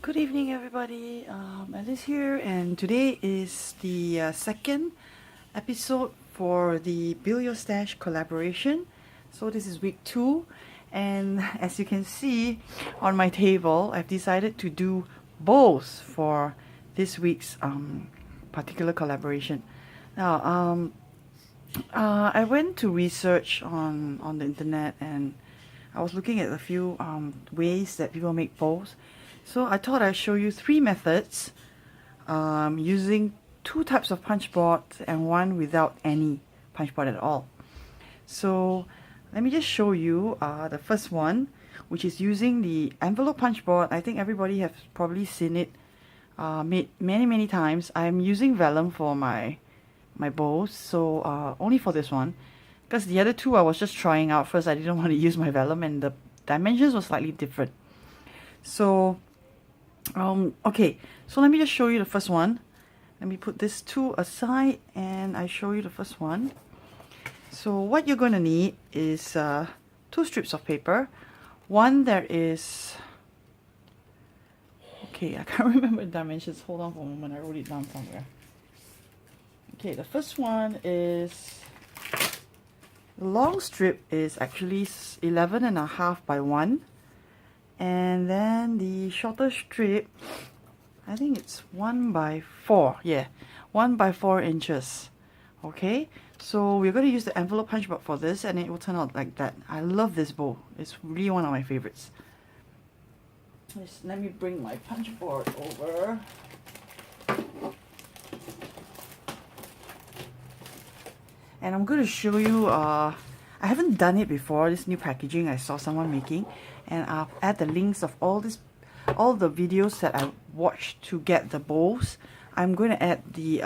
Good evening, everybody. Alice here, and today is the second episode for the Build Your Stash collaboration. So this is week 2, and as you can see on my table, I've decided to do bows for this week's particular collaboration. Now, I went to research on the internet, and I was looking at a few ways that people make bows. So I thought I'd show you 3 methods using 2 types of punch board and one without any punch board at all. So let me just show you the first one, which is using the envelope punch board. I think everybody has probably seen it made many times. I'm using vellum for my bows, so only for this one, because the other 2 I was just trying out first. I didn't want to use my vellum, and the dimensions were slightly different. So okay, so let me just show you the first one. Let me put this 2 aside and I show you the first one. So what you're going to need is 2 strips of paper. One that is, okay, I can't remember the dimensions. Hold on for a moment, I wrote it down somewhere. Okay, the first one is, the long strip is actually 11.5 by 1. And then the shorter strip, I think it's 1 by 4. Yeah, 1 by 4 inches. Okay, so we're going to use the envelope punch board for this, and it will turn out like that. I love this bow. It's really one of my favorites. Let me bring my punch board over. And I'm going to show you, I haven't done it before, this new packaging I saw someone making. And I'll add the links of all the videos that I watched to get the bows. I'm going to add the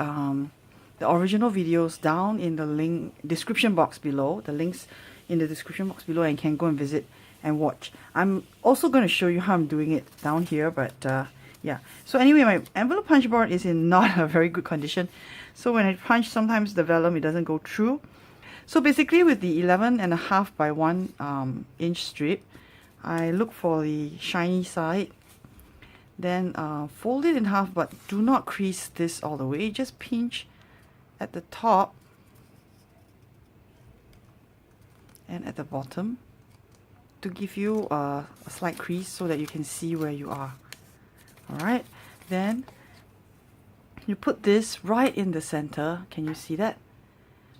original videos down in the link description box below. The links in the description box below, and you can go and visit and watch. I'm also going to show you how I'm doing it down here, but yeah. So anyway, my envelope punch board is in not a very good condition. So when I punch, sometimes the vellum, it doesn't go through. So basically with the 11.5 by 1 inch strip, I look for the shiny side, then fold it in half, but do not crease this all the way. Just pinch at the top and at the bottom to give you a slight crease so that you can see where you are. Alright, then you put this right in the center. Can you see that?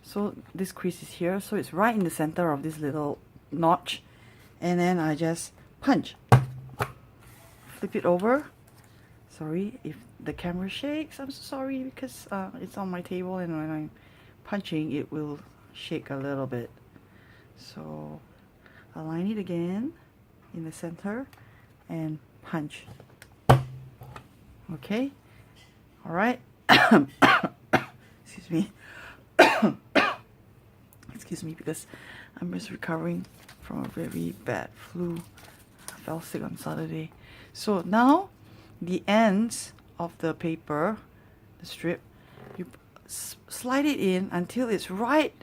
So this crease is here, so it's right in the center of this little notch. And then I just punch. Flip it over. Sorry if the camera shakes. I'm so sorry, because it's on my table, and when I'm punching it will shake a little bit. So align it again in the center and punch. Okay. Alright. Excuse me. Excuse me, because I'm just recovering from a very bad flu. I fell sick on Saturday. So now the ends of the paper, the strip, you slide it in until it's right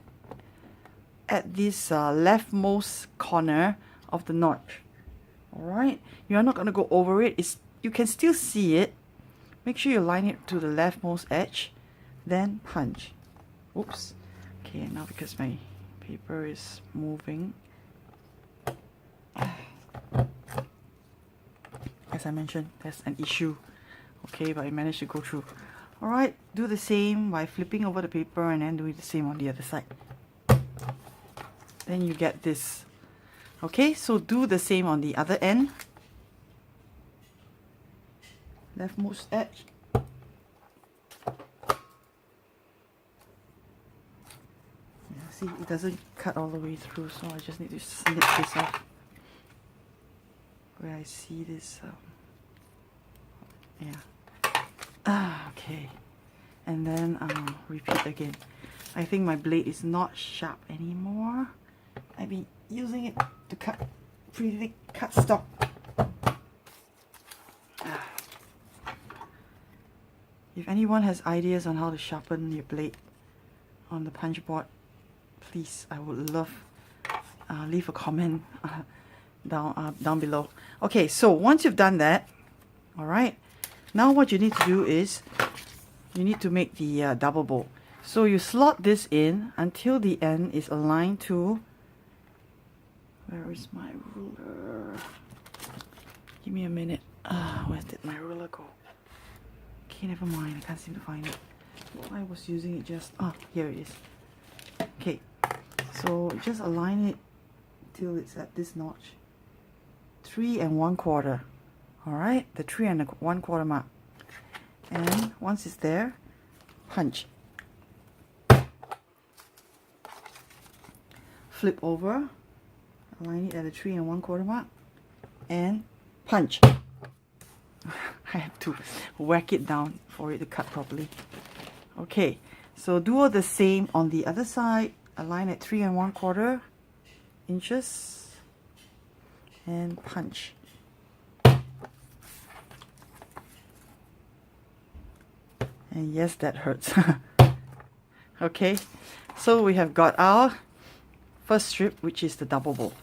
at this leftmost corner of the notch. Alright, you're not going to go over it. You can still see it. Make sure you line it to the leftmost edge, then punch. Oops. Okay, now because my paper is moving, as I mentioned, there's an issue. Okay, but I managed to go through. Alright, do the same by flipping over the paper and then doing the same on the other side. Then you get this. Okay, so do the same on the other end. Leftmost edge. Yeah, see, it doesn't cut all the way through, so I just need to snip this off where I see this. Yeah. Okay. And then repeat again. I think my blade is not sharp anymore. I've been using it to cut pretty thick cut stock. If anyone has ideas on how to sharpen your blade on the punch board, please, I would love leave a comment down below. Okay, so once you've done that, Alright, now what you need to do is you need to make the double bow. So you slot this in until the end is aligned to, where is my ruler? Give me a minute. Where did my ruler go? Okay, never mind, I can't seem to find it. Well, I was using it just, here it is. Okay, so just align it till it's at this notch. 3 1/4. Alright, the 3 1/4 mark. And once it's there, punch. Flip over, align it at the 3 1/4 mark, and punch. I have to whack it down for it to cut properly. Okay, so do all the same on the other side. Align at 3 1/4 inches and punch. And yes, that hurts. Okay, so we have got our first strip, which is the double bow.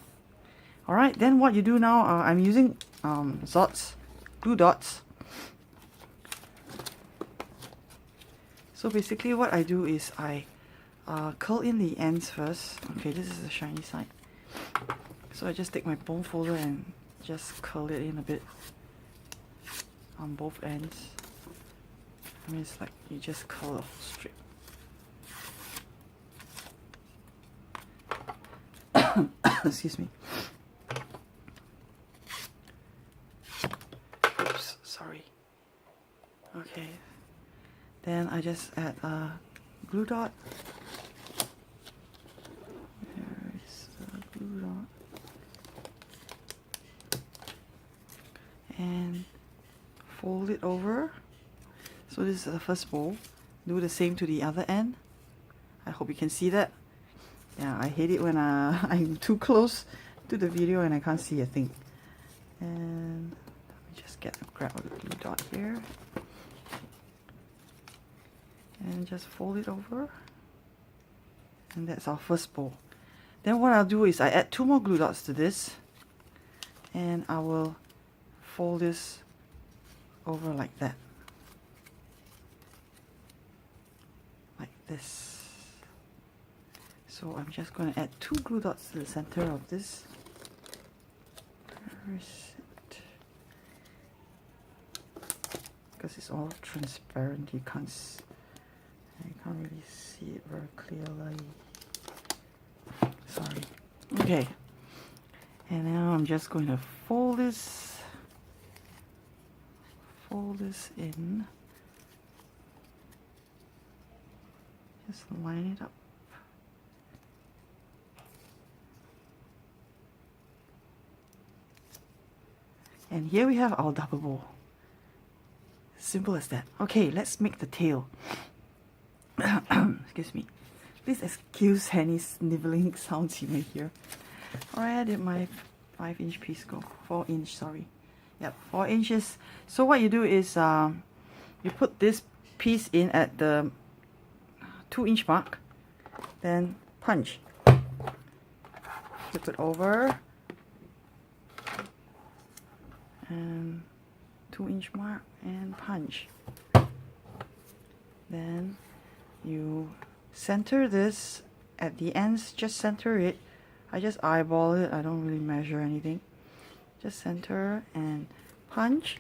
Alright, then what you do now, I'm using Zots glue dots. So basically what I do is I curl in the ends first. Okay, this is the shiny side. So I just take my bone folder and just curl it in a bit on both ends. I mean, it's like you just curl a whole strip. Excuse me. Oops, sorry. Okay. Then I just add a glue dot. Where is the glue dot? And fold it over. So this is the first bow. Do the same to the other end. I hope you can see that. Yeah, I hate it when I'm too close to the video and I can't see a thing. And let me just grab a glue dot here. And just fold it over. And that's our first bow. Then what I'll do is I add 2 more glue dots to this. And I will fold this over like that. Like this. So I'm just going to add 2 glue dots to the center of this. Where is it? Because it's all transparent, you can't really see it very clearly. Sorry. Okay. And now I'm just going to fold this in. Just line it up. And here we have our double bow. Simple as that. Okay, let's make the tail. Excuse me. Please excuse any sniveling sounds you may hear. Alright, I did my 5-inch piece go. 4-inch, sorry. Yep, 4 inches. So what you do is you put this piece in at the 2-inch mark. Then punch. Flip it over. And 2-inch mark and punch. Then you center this at the ends, just center it. I just eyeball it, I don't really measure anything. Just center and punch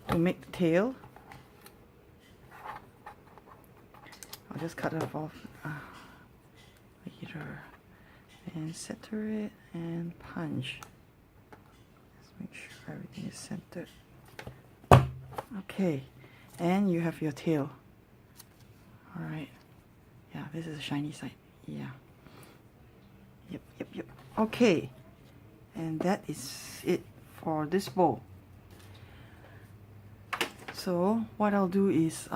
to make the tail. I'll just cut it off later. And center it and punch. Make sure everything is centered. Okay, and you have your tail. Alright. Yeah, this is the shiny side. Yeah. Yep. Okay. And that is it for this bow. So what I'll do is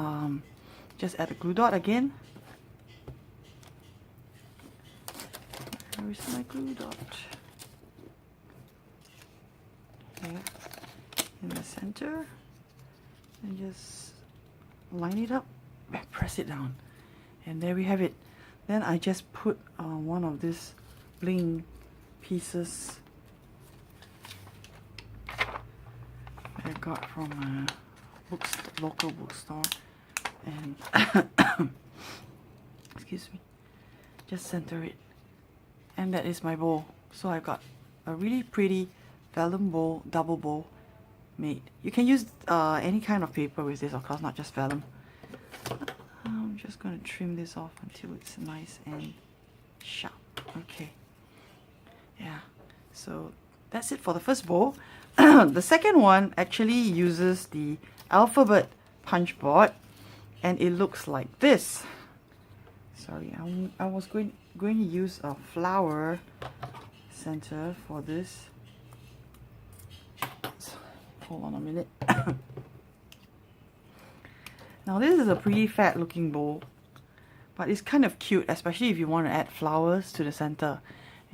just add a glue dot again. Where is my glue dot? Okay. In the center. And just line it up and press it down. And there we have it. Then I just put one of these bling pieces. I got from a local bookstore, and excuse me, just center it, and that is my bowl. So I've got a really pretty vellum bowl, double bowl made. You can use any kind of paper with this, of course, not just vellum. I'm just going to trim this off until it's nice and sharp. Okay, yeah, so that's it for the first bowl. The second one actually uses the alphabet punch board, and it looks like this. Sorry, I was going to use a flower center for this. So, hold on a minute. Now this is a pretty fat looking bowl, but it's kind of cute, especially if you want to add flowers to the center.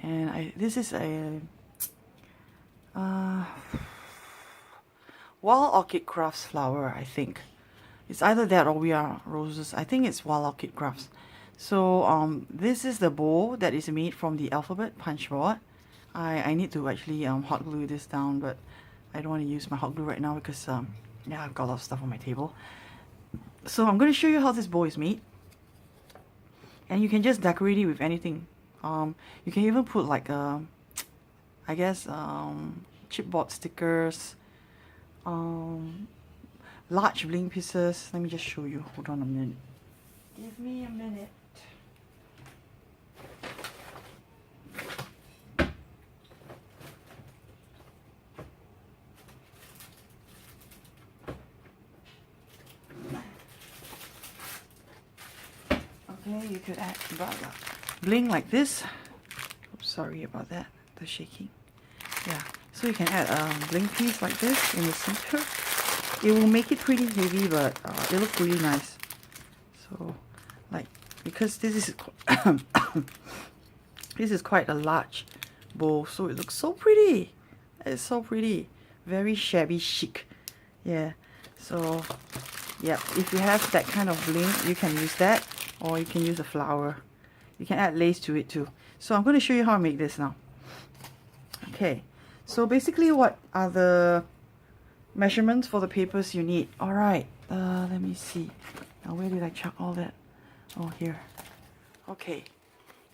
And this is a Wild Orchid Crafts flower, I think. It's either that or We Are Roses. I think it's Wild Orchid Crafts. So this is the bowl that is made from the alphabet punch board. I need to actually hot glue this down, but I don't want to use my hot glue right now because yeah, I've got a lot of stuff on my table. So I'm going to show you how this bowl is made, and you can just decorate it with anything. You can even put like I guess chipboard stickers, large bling pieces. Let me just show you. Hold on a minute. Give me a minute. Okay, you could add bling like this. Oops, sorry about that, the shaking. Yeah, so you can add a bling piece like this in the center. It will make it pretty heavy, but it looks really nice. So, like, because this is this is quite a large bowl, so it looks so pretty. It's so pretty, very shabby chic. Yeah. So, yeah, if you have that kind of bling, you can use that, or you can use a flower. You can add lace to it too. So I'm going to show you how I make this now. Okay. So basically, what are the measurements for the papers you need? All right. Let me see. Now, where did I chuck all that? Oh, here. Okay.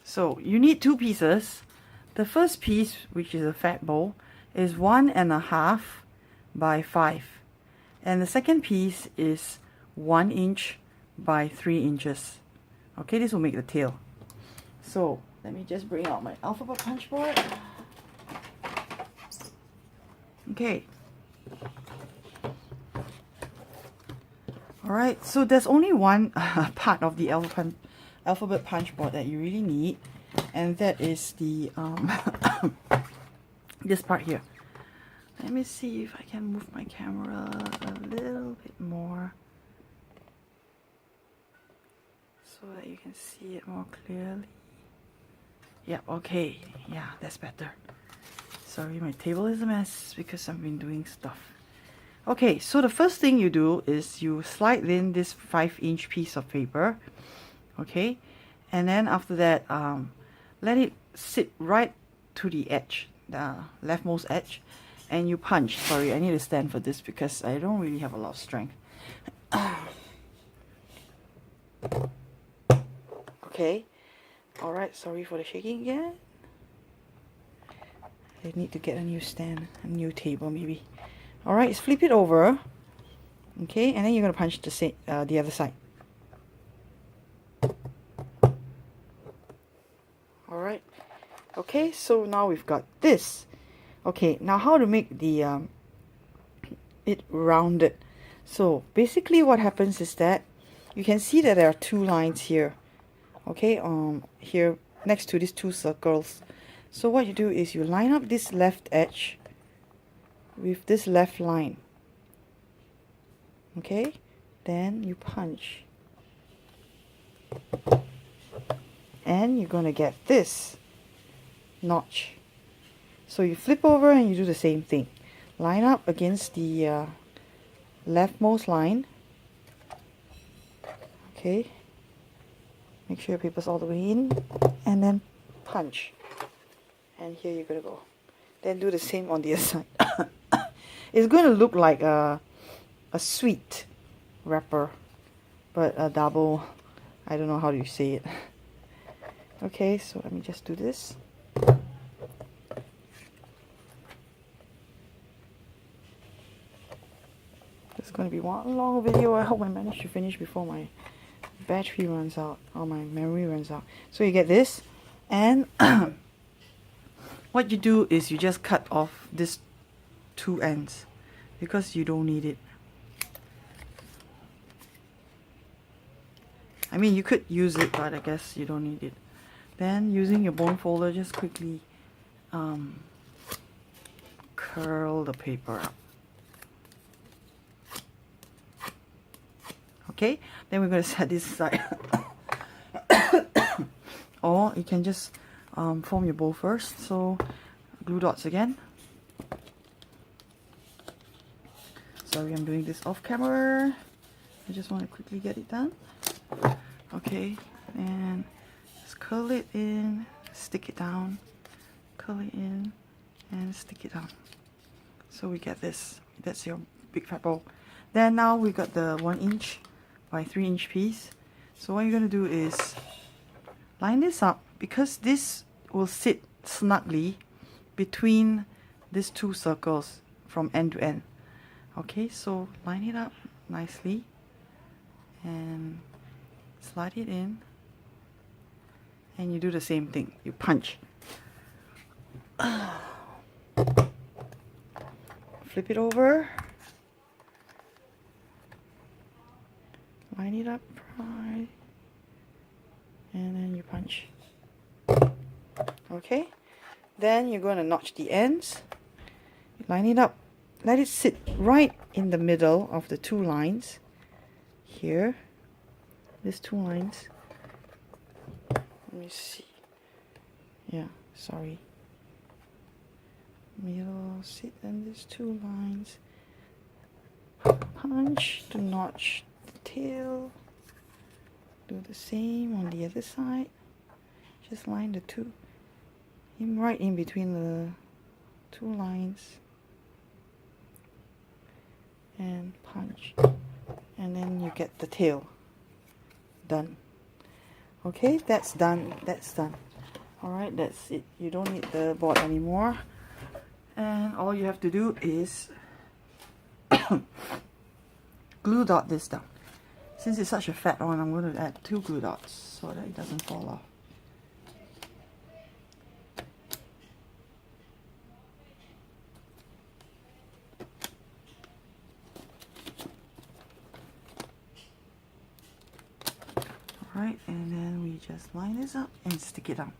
So you need 2 pieces. The first piece, which is a fat bowl, is 1.5 by 5. And the second piece is 1 inch by 3 inches. Okay, this will make the tail. So let me just bring out my alphabet punch board. Okay. Alright, so there's only one part of the alphabet punch board that you really need, and that is the this part here. Let me see if I can move my camera a little bit more so that you can see it more clearly. Yeah, okay. Yeah, that's better. Sorry, my table is a mess because I've been doing stuff. Okay, so the first thing you do is you slide in this 5-inch piece of paper. Okay, and then after that, let it sit right to the edge, the leftmost edge, and you punch. Sorry, I need to stand for this because I don't really have a lot of strength. Okay, alright, sorry for the shaking again. I need to get a new stand, a new table maybe. Alright, flip it over. Okay, and then you're going to punch the other side. Alright, okay, so now we've got this. Okay, now how to make the it rounded. So basically what happens is that you can see that there are 2 lines here. Okay, here next to these 2 circles. So what you do is you line up this left edge with this left line. Okay, then you punch. And you're going to get this notch. So you flip over and you do the same thing. Line up against the leftmost line. Okay. Make sure your paper's all the way in. And then punch. And here you're going to go. Then do the same on the other side. It's going to look like a sweet wrapper, but a double, I don't know how you say it. Okay, so let me just do this. It's going to be one long video. I hope I manage to finish before my battery runs out or my memory runs out. So you get this, and what you do is you just cut off these two ends because you don't need it. I mean, you could use it, but I guess you don't need it. Then using your bone folder, just quickly curl the paper up. Okay, then we're going to set this aside. Or you can just form your bow first. So glue dots again. Sorry, I'm doing this off camera. I just want to quickly get it done. Okay, and just curl it in, stick it down, curl it in, and stick it down. So we get this. That's your big fat bow. Then now we got the 1 inch by 3 inch piece. So what you're going to do is line this up, because this will sit snugly between these two circles from end to end. Okay, so line it up nicely and slide it in, and you do the same thing. You punch. Flip it over. Line it up right, and then you punch. Okay, then you're going to notch the ends. Line it up, let it sit right in the middle of the two lines here. These two lines. Let me see. Yeah, sorry. Middle, sit in these two lines. Punch to notch tail. Do the same on the other side. Just line the two right in between the two lines and punch, and then you get the tail done. Okay, that's done. That's done. Alright, that's it. You don't need the board anymore, and all you have to do is glue dot this down. Since it's such a fat one, I'm going to add 2 glue dots so that it doesn't fall off. Alright, and then we just line this up and stick it down.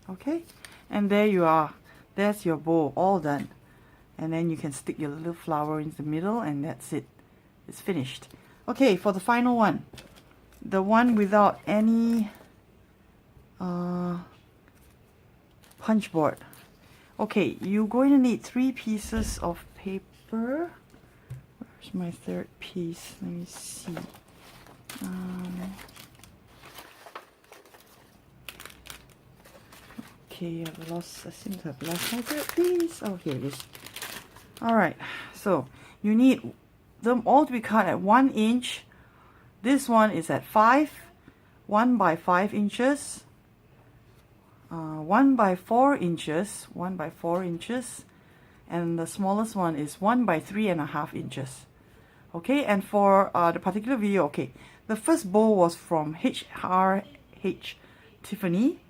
Okay, and there you are. That's your bow, all done. And then you can stick your little flower in the middle, and that's it. It's finished. Okay, for the final one, the one without any punch board. Okay, you're going to need 3 pieces of paper. Where's my third piece? Let me see. Okay, I seem to have lost my third piece. Oh, here it is. Alright, so you need them all to be cut at 1 inch. This one is at 1 by 5 inches, 1 by 4 inches, 1 by 4 inches, and the smallest one is 1 by 3.5 inches. Okay, and for the particular video, okay, the first bow was from HRH Tiffany.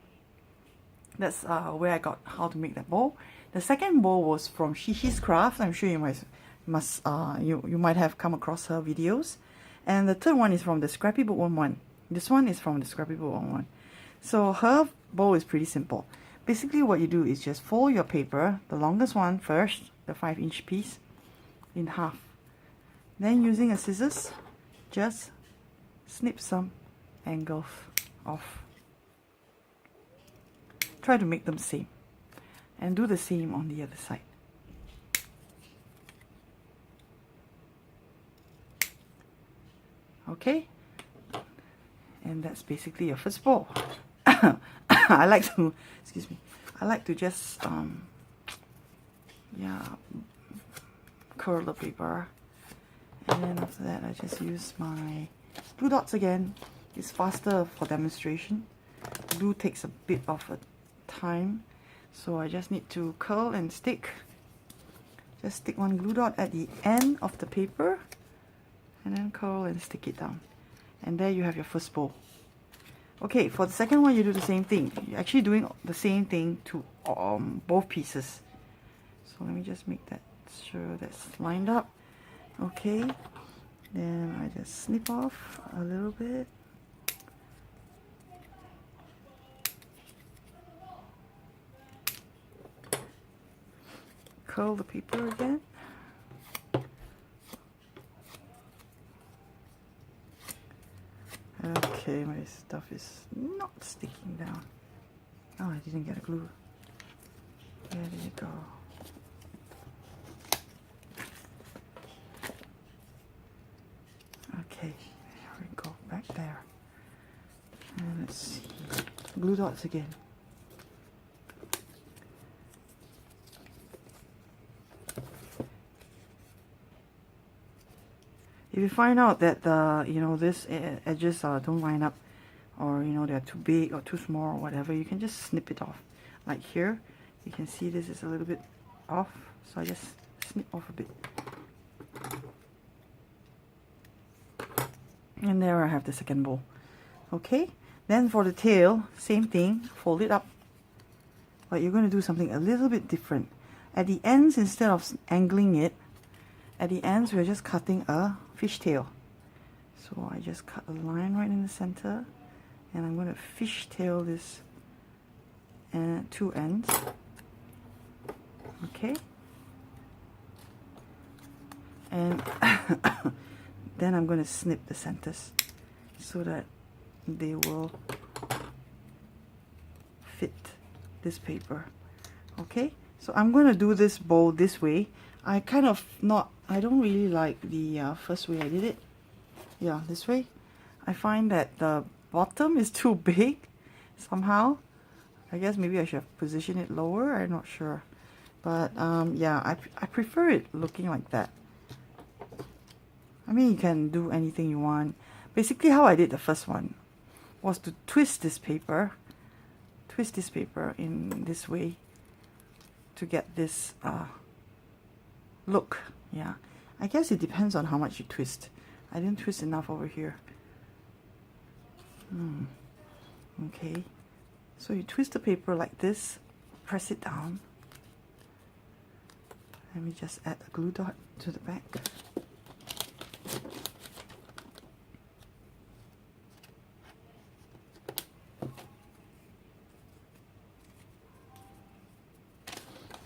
That's where I got how to make that bow. The second bow was from Sheshe's Craft. I'm sure you might have come across her videos. And the third one is from the Scrapbook 1. This one is from the Scrapbook 1. So her bow is pretty simple. Basically what you do is just fold your paper, the longest one first, the 5 inch piece, in half. Then using a scissors, just snip some angles off. Try to make them same. And do the same on the other side. Okay, and that's basically your first bow. I like to, excuse me, I like to just curl the paper. And then after that, I just use my glue dots again. It's faster for demonstration. Glue takes a bit of a time, so I just need to curl and stick. Just stick one glue dot at the end of the paper, and then curl and stick it down. And there you have your first bow. Okay, for the second one, you do the same thing. You're actually doing the same thing to both pieces. So let me just make that sure that's lined up. Okay, then I just snip off a little bit. Curl the paper again. Okay, my stuff is not sticking down. Oh, I didn't get a glue. There you go. Okay, there we go, back there. And let's see, glue dots again. If you find out that this edges don't line up, or they're too big or too small or whatever, you can just snip it off. Like here, you can see this is a little bit off, so I just snip off a bit. And there I have the second bow. Okay, then for the tail, same thing, fold it up. But you're going to do something a little bit different. At the ends, instead of angling it, at the ends we're just cutting a fishtail. So I just cut a line right in the center, and I'm going to fishtail this two ends. Okay, and then I'm going to snip the centers so that they will fit this paper. Okay, so I'm going to do this bow this way. I don't really like the first way I did it. Yeah, this way. I find that the bottom is too big somehow. I guess maybe I should have positioned it lower, I'm not sure. But yeah, I prefer it looking like that. I mean, you can do anything you want. Basically, how I did the first one was to twist this paper in this way to get this look. Yeah, I guess it depends on how much you twist. I didn't twist enough over here. Okay, so you twist the paper like this, press it down. Let me just add a glue dot to the back.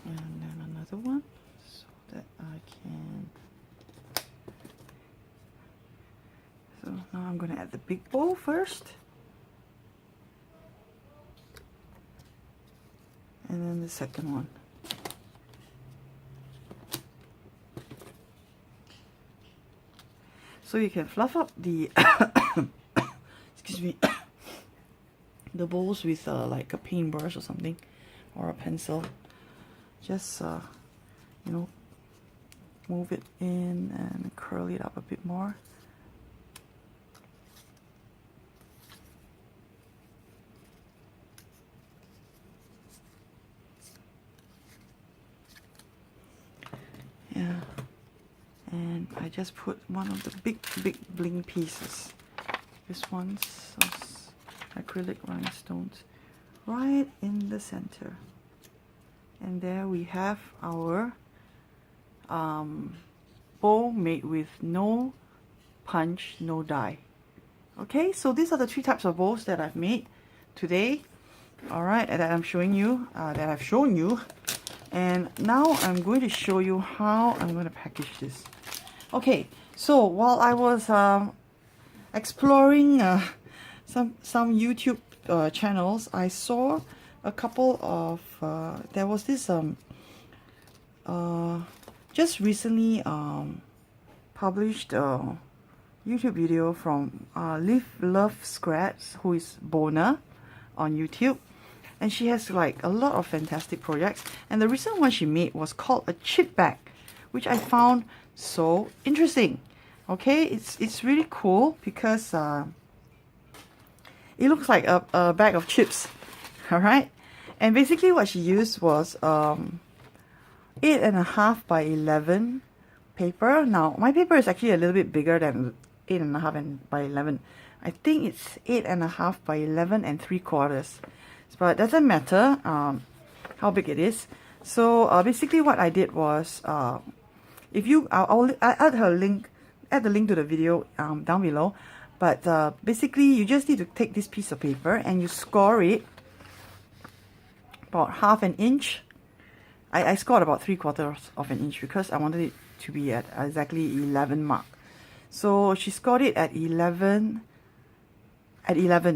And then another one, so that I can... So now I'm going to add the big bow first. And then the second one. So you can fluff up the excuse me, the bows with like a paintbrush or something, or a pencil. Just you know, move it in and curl it up a bit more. Yeah, and I just put one of the big bling pieces. This one's acrylic rhinestones right in the center. And there we have our bow made with no punch, no die. Okay, so these are the three types of bows that I've made today. All right, that I'm showing you, that I've shown you. And now I'm going to show you how I'm going to package this. Okay, so while I was exploring some YouTube channels, I saw a couple of there was this just recently published YouTube video from LiveLoveScrap, who is Bona on YouTube, and she has like a lot of fantastic projects. And the recent one she made was called a chip bag which I found so interesting. Okay, it's really cool because it looks like a bag of chips. All right, and basically what she used was 8.5 by 11 paper. Now my paper is actually a little bit bigger than 8.5 by 11. I think it's 8.5 by 11 and 3/4. But it doesn't matter how big it is. So basically what I did was, if you, I'll add the link to the video down below. But basically you just need to take this piece of paper and you score it about 1/2 inch. I scored about 3/4 of an inch because I wanted it to be at exactly 11 mark. So she scored it at 11,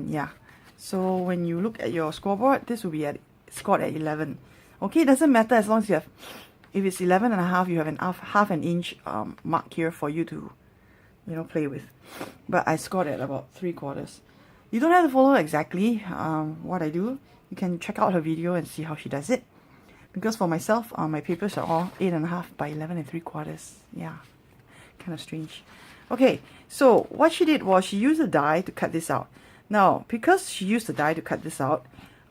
yeah. So when you look at your scoreboard, this will be scored at 11. Okay, it doesn't matter as long as you have, if it's 11.5, you have an 1/2 inch mark here for you to, you know, play with. But I scored at about 3/4. You don't have to follow exactly what I do. You can check out her video and see how she does it. Because for myself, my papers are all 8.5 by 11 and 3/4. Yeah, kind of strange. Okay, so what she did was she used a die to cut this out. Now, because she used the die to cut this out,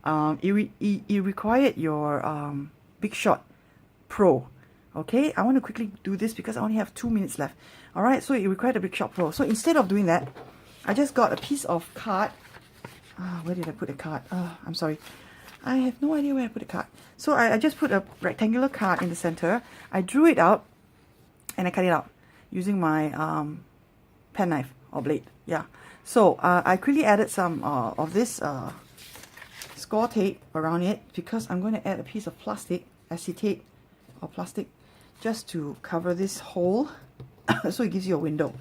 it required your Big Shot Pro. Okay, I want to quickly do this because I only have 2 minutes left. Alright, so it required a Big Shot Pro. So instead of doing that, I just got a piece of card. Where did I put the card? I'm sorry. I have no idea where I put the card. So I just put a rectangular card in the center. I drew it out and I cut it out using my pen knife or blade. Yeah. So I quickly added some of this score tape around it because I'm going to add a piece of plastic, acetate or plastic, just to cover this hole so it gives you a window.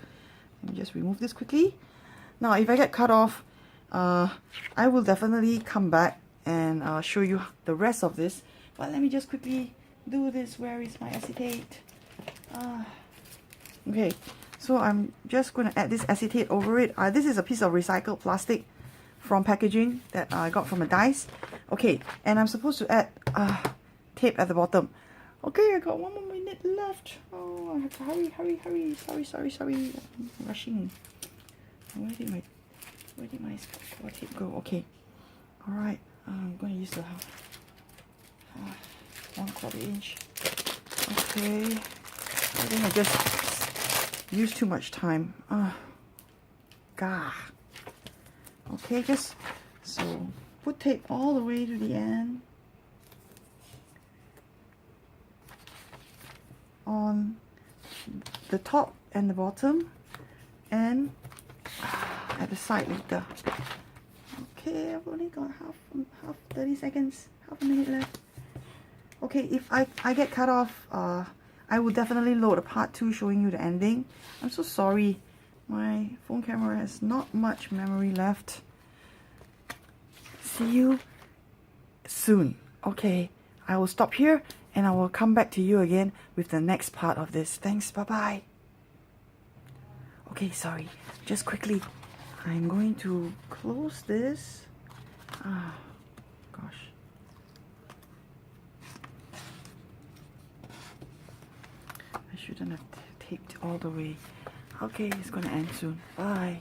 Let me just remove this quickly. Now if I get cut off, I will definitely come back and show you the rest of this. But let me just quickly do this. Where is my acetate? Okay. So I'm just going to add this acetate over it. This is a piece of recycled plastic from packaging that I got from a Dice. Okay, and I'm supposed to add tape at the bottom. Okay, I got 1 more minute left. Oh, I have to hurry. Sorry. I'm rushing. Where did my score tape go? Okay. Alright, I'm going to use the 1/4 inch. Okay. I think I just use too much time. Okay, just so put tape all the way to the end on the top and the bottom, and at the side later. Okay, I've only got half 30 seconds, half a minute left. Okay, if I get cut off, I will definitely load a part 2 showing you the ending. I'm so sorry. My phone camera has not much memory left. See you soon. Okay, I will stop here and I will come back to you again with the next part of this. Thanks, bye-bye. Okay, sorry. Just quickly, I'm going to close this. Gosh. I shouldn't have taped all the way. Okay, it's gonna end soon. Bye.